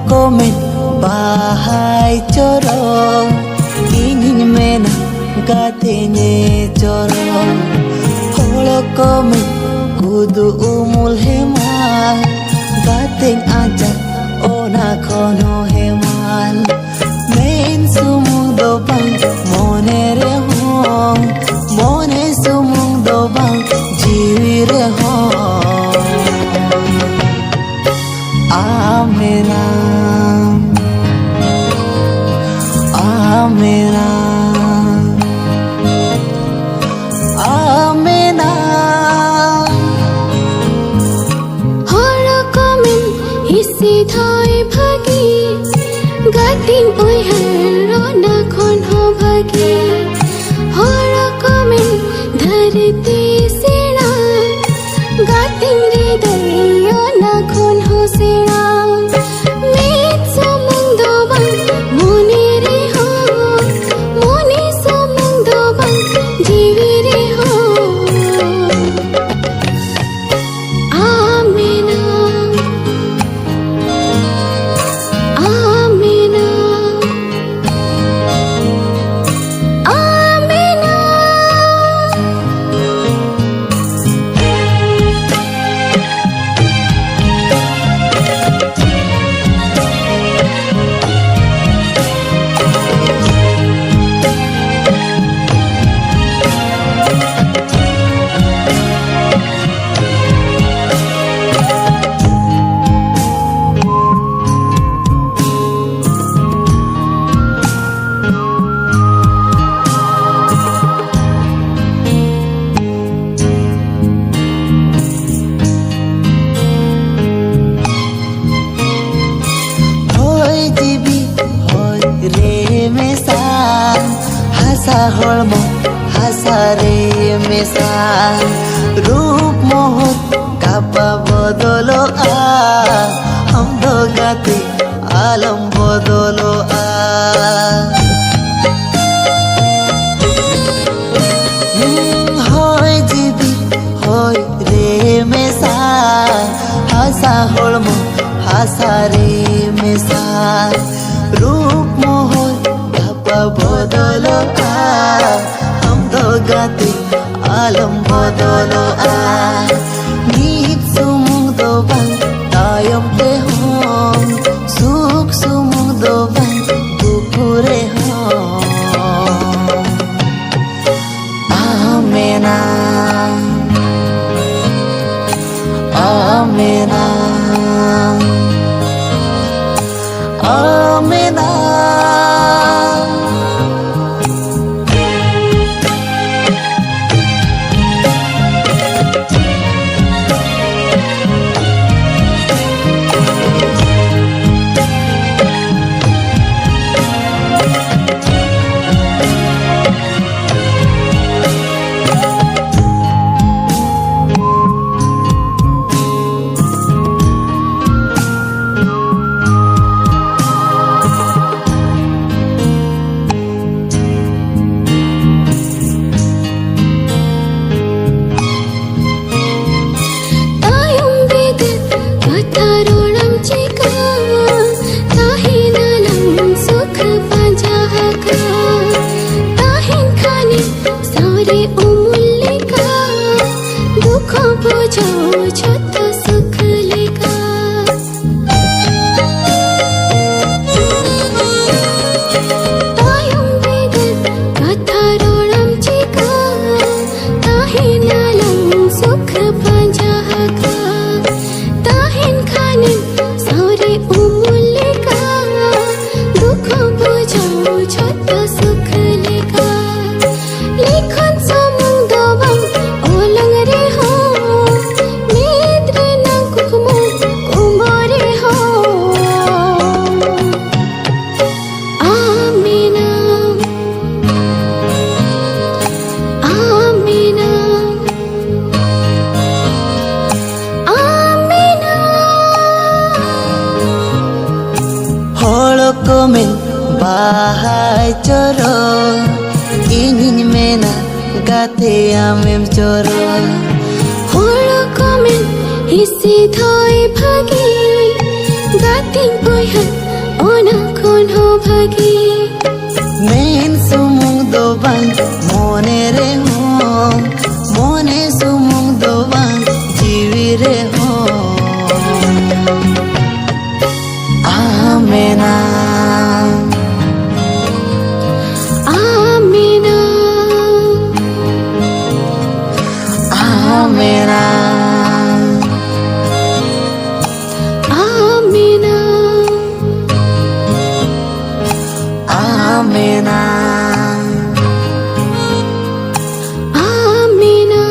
komen bahai coro ingin mena katanya coro holo komen kudu umul hemal gateng aja ona kono hemal main sumung dobang mone rehong mone sumung dobang jiwi rehong Amena Amena Amena Holo komen isi thoi bhagi gating oi haro na khon ho bhagi Holo komen dharti sena gating ri daiyo na khon ho sena met somung dobang mone re ho mone somung dobang jiwi re ho Amena Amena Amena Hasa holmo hasa re mesa रूप मोहत कापा बदलो हम दो गाते आलम बदलो होय जीवी होय रे मेसा हसा holmo hasa re mesa रूप मोहत बदलो हम दो गाते आलम बदलो नीत सुमुंग दो बang tayom te hong suk sumung do bang bukure hong Amena Amena Amena komen bahai coro ingin mena gate amem coro holo komen isi thoi bhagi gating uihan ona khon ho bhagi Nen sumung do bang mone re hong mone sumung do bang jiwi re hong Amena Amina Amena Amina Amena Amina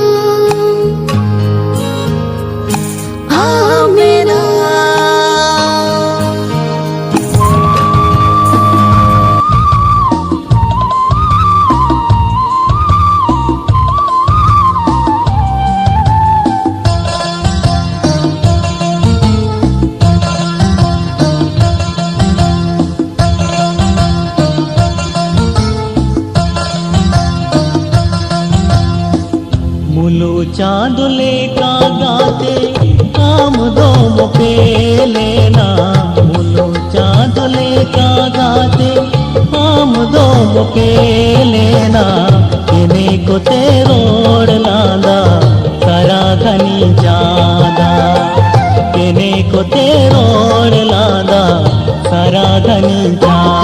Amena मुलू चांदुले का गाते काम दो मुके लेना मुलू चांदुले का गाते काम दो मुके लेना किने को तेरोड़ लादा करा घनी जादा किने को तेरोड़ लादा करा घनी जादा